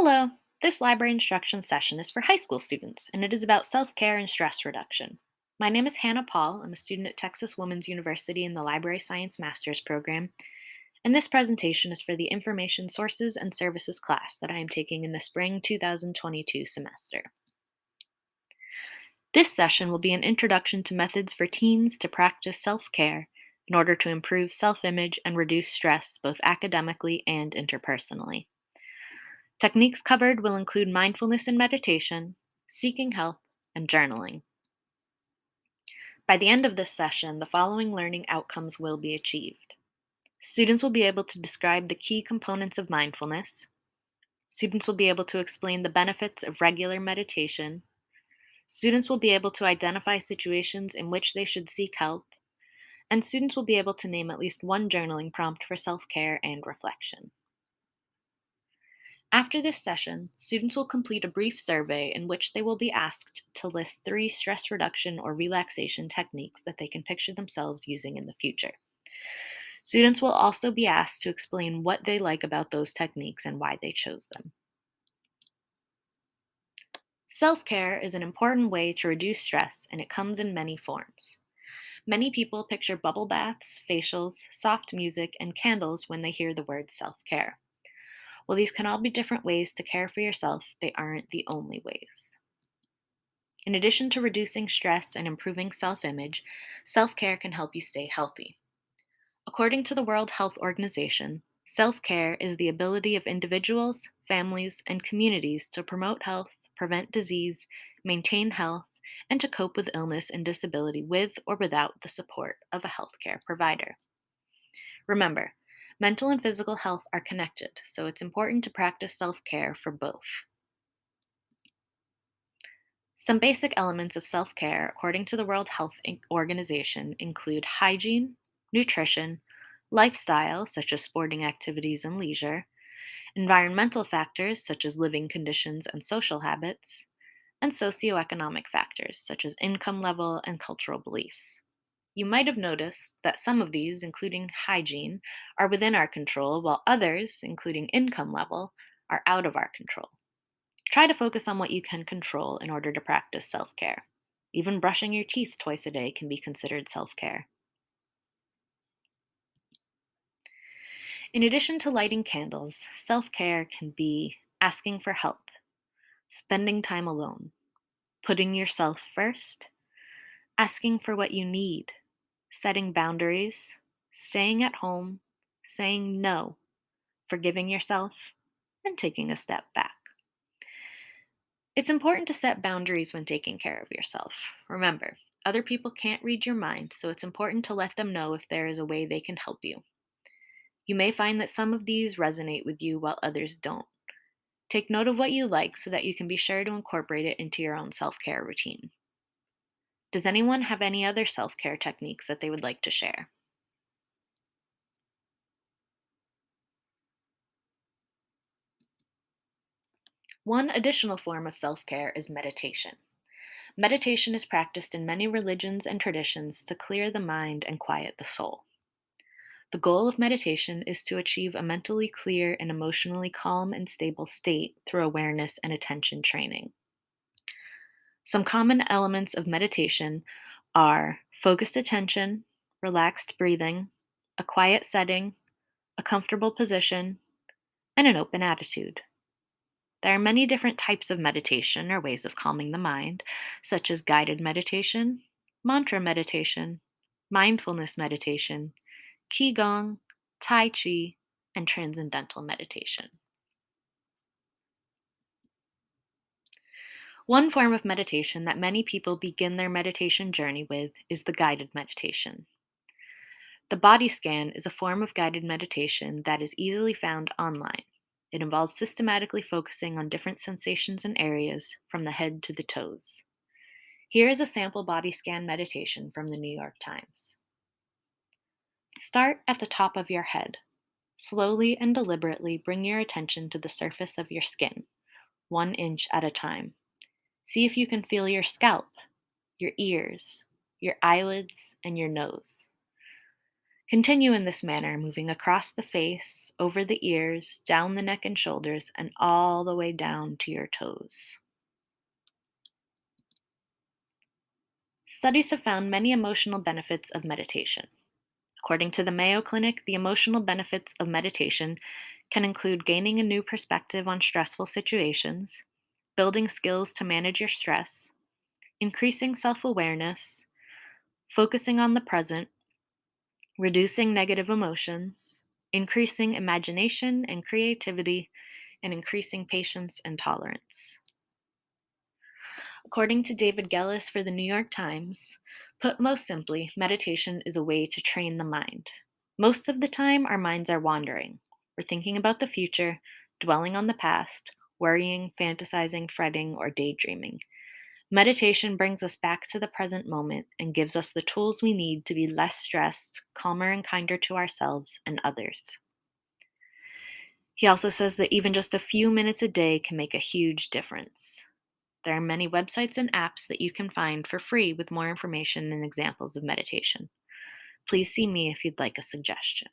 Hello! This library instruction session is for high school students, and it is about self care and stress reduction. My name is Hannah Paul. I'm a student at Texas Women's University in the Library Science Master's program, and this presentation is for the Information Sources and Services class that I am taking in the spring 2022 semester. This session will be an introduction to methods for teens to practice self care in order to improve self image and reduce stress both academically and interpersonally. Techniques covered will include mindfulness and meditation, seeking help, and journaling. By the end of this session, the following learning outcomes will be achieved. Students will be able to describe the key components of mindfulness. Students will be able to explain the benefits of regular meditation. Students will be able to identify situations in which they should seek help. And students will be able to name at least one journaling prompt for self-care and reflection. After this session, students will complete a brief survey in which they will be asked to list 3 stress reduction or relaxation techniques that they can picture themselves using in the future. Students will also be asked to explain what they like about those techniques and why they chose them. Self-care is an important way to reduce stress, and it comes in many forms. Many people picture bubble baths, facials, soft music, and candles when they hear the word self-care. While these can all be different ways to care for yourself, they aren't the only ways. In addition to reducing stress and improving self-image, self-care can help you stay healthy. According to the World Health Organization, self-care is the ability of individuals, families, and communities to promote health, prevent disease, maintain health, and to cope with illness and disability with or without the support of a healthcare provider. Remember, mental and physical health are connected, so it's important to practice self-care for both. Some basic elements of self-care, according to the World Health Organization, include hygiene, nutrition, lifestyle, such as sporting activities and leisure, environmental factors, such as living conditions and social habits, and socioeconomic factors, such as income level and cultural beliefs. You might have noticed that some of these, including hygiene, are within our control, while others, including income level, are out of our control. Try to focus on what you can control in order to practice self-care. Even brushing your teeth twice a day can be considered self-care. In addition to lighting candles, self-care can be asking for help, spending time alone, putting yourself first, asking for what you need, setting boundaries, staying at home, saying no, forgiving yourself, and taking a step back. It's important to set boundaries when taking care of yourself. Remember, other people can't read your mind, so it's important to let them know if there is a way they can help you. You may find that some of these resonate with you while others don't. Take note of what you like so that you can be sure to incorporate it into your own self-care routine. Does anyone have any other self-care techniques that they would like to share? One additional form of self-care is meditation. Meditation is practiced in many religions and traditions to clear the mind and quiet the soul. The goal of meditation is to achieve a mentally clear and emotionally calm and stable state through awareness and attention training. Some common elements of meditation are focused attention, relaxed breathing, a quiet setting, a comfortable position, and an open attitude. There are many different types of meditation or ways of calming the mind, such as guided meditation, mantra meditation, mindfulness meditation, qigong, tai chi, and transcendental meditation. One form of meditation that many people begin their meditation journey with is the guided meditation. The body scan is a form of guided meditation that is easily found online. It involves systematically focusing on different sensations and areas from the head to the toes. Here is a sample body scan meditation from the New York Times. Start at the top of your head. Slowly and deliberately bring your attention to the surface of your skin, 1 inch at a time. See if you can feel your scalp, your ears, your eyelids, and your nose. Continue in this manner, moving across the face, over the ears, down the neck and shoulders, and all the way down to your toes. Studies have found many emotional benefits of meditation. According to the Mayo Clinic, the emotional benefits of meditation can include gaining a new perspective on stressful situations, building skills to manage your stress, increasing self awareness, focusing on the present, reducing negative emotions, increasing imagination and creativity, and increasing patience and tolerance. According to David Gellis for the New York Times, put most simply, meditation is a way to train the mind. Most of the time, our minds are wandering. We're thinking about the future, dwelling on the past, worrying, fantasizing, fretting, or daydreaming. Meditation brings us back to the present moment and gives us the tools we need to be less stressed, calmer, and kinder to ourselves and others. He also says that even just a few minutes a day can make a huge difference. There are many websites and apps that you can find for free with more information and examples of meditation. Please see me if you'd like a suggestion.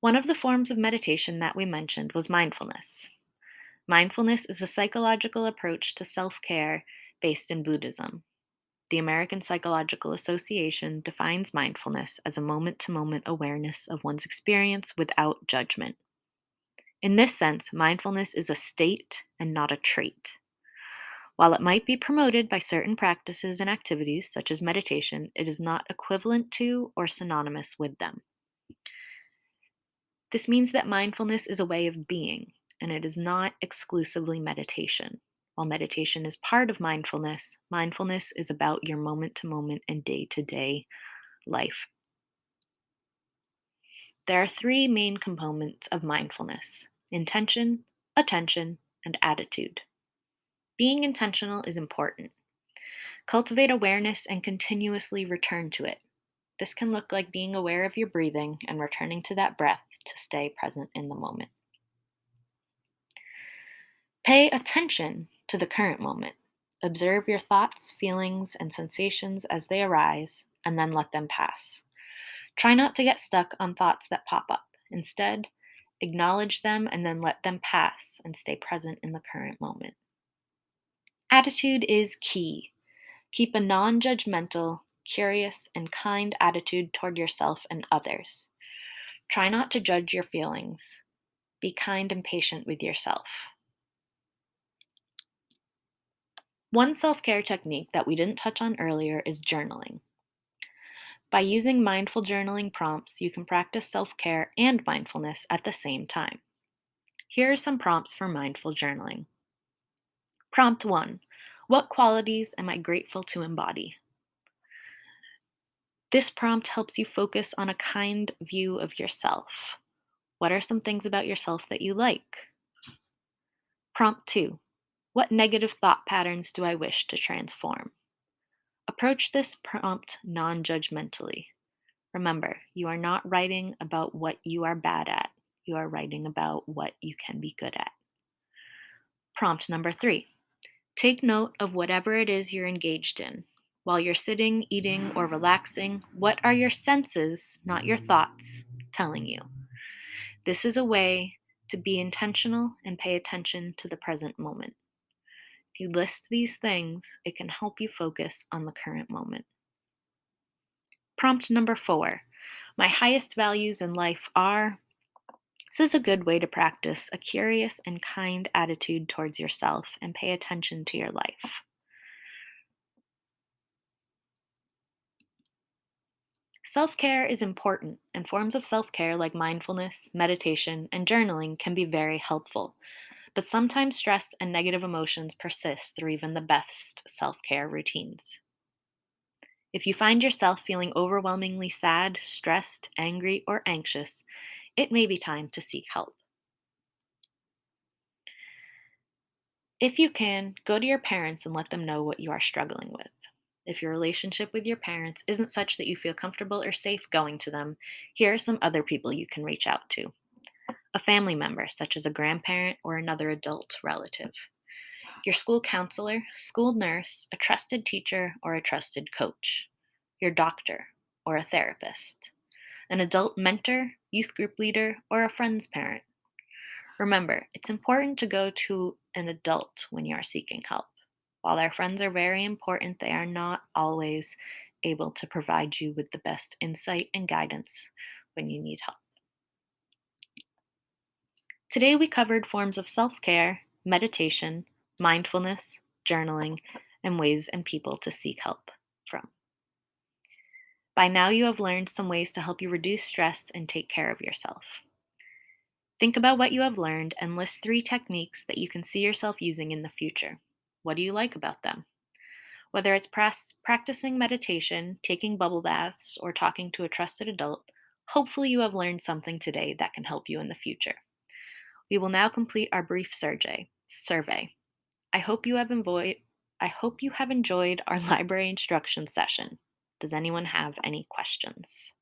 One of the forms of meditation that we mentioned was mindfulness. Mindfulness is a psychological approach to self care based in Buddhism. The American Psychological Association defines mindfulness as a moment to moment awareness of one's experience without judgment. In this sense, mindfulness is a state and not a trait. While it might be promoted by certain practices and activities, such as meditation, it is not equivalent to or synonymous with them. This means that mindfulness is a way of being, and it is not exclusively meditation. While meditation is part of mindfulness, mindfulness is about your moment to moment and day to day life. There are three main components of mindfulness: intention, attention, and attitude. Being intentional is important. Cultivate awareness and continuously return to it. This can look like being aware of your breathing and returning to that breath to stay present in the moment. Pay attention to the current moment. Observe your thoughts, feelings, and sensations as they arise, and then let them pass. Try not to get stuck on thoughts that pop up. Instead, acknowledge them and then let them pass and stay present in the current moment. Attitude is key. Keep a non judgmental, curious, and kind attitude toward yourself and others. Try not to judge your feelings. Be kind and patient with yourself. One self care technique that we didn't touch on earlier is journaling. By using mindful journaling prompts, you can practice self care and mindfulness at the same time. Here are some prompts for mindful journaling. Prompt 1: what qualities am I grateful to embody? This prompt helps you focus on a kind view of yourself. What are some things about yourself that you like? Prompt 2: what negative thought patterns do I wish to transform? Approach this prompt non judgmentally. Remember, you are not writing about what you are bad at, you are writing about what you can be good at. Prompt number 3: take note of whatever it is you're engaged in. While you're sitting, eating, or relaxing, what are your senses, not your thoughts, telling you? This is a way to be intentional and pay attention to the present moment. If you list these things, it can help you focus on the current moment. Prompt number 4: my highest values in life are. This is a good way to practice a curious and kind attitude towards yourself and pay attention to your life. Self care is important, and forms of self care like mindfulness, meditation, and journaling can be very helpful. But sometimes stress and negative emotions persist through even the best self care routines. If you find yourself feeling overwhelmingly sad, stressed, angry, or anxious, it may be time to seek help. If you can, go to your parents and let them know what you are struggling with. If your relationship with your parents isn't such that you feel comfortable or safe going to them, here are some other people you can reach out to. A family member, such as a grandparent or another adult relative. Your school counselor, school nurse, a trusted teacher, or a trusted coach. your doctor, or a therapist, an adult mentor, youth group leader, or a friend's parent. Remember, it's important to go to an adult when you are seeking help. While our friends are very important, they are not always able to provide you with the best insight and guidance when you need help. Today, we covered forms of self care, meditation, mindfulness, journaling, and ways and people to seek help from. By now, you have learned some ways to help you reduce stress and take care of yourself. Think about what you have learned and list 3 techniques that you can see yourself using in the future. What do you like about them? Whether it's practicing meditation, taking bubble baths, or talking to a trusted adult, hopefully you have learned something today that can help you in the future. We will now complete our brief survey. I hope you have enjoyed our library instruction session. Does anyone have any questions?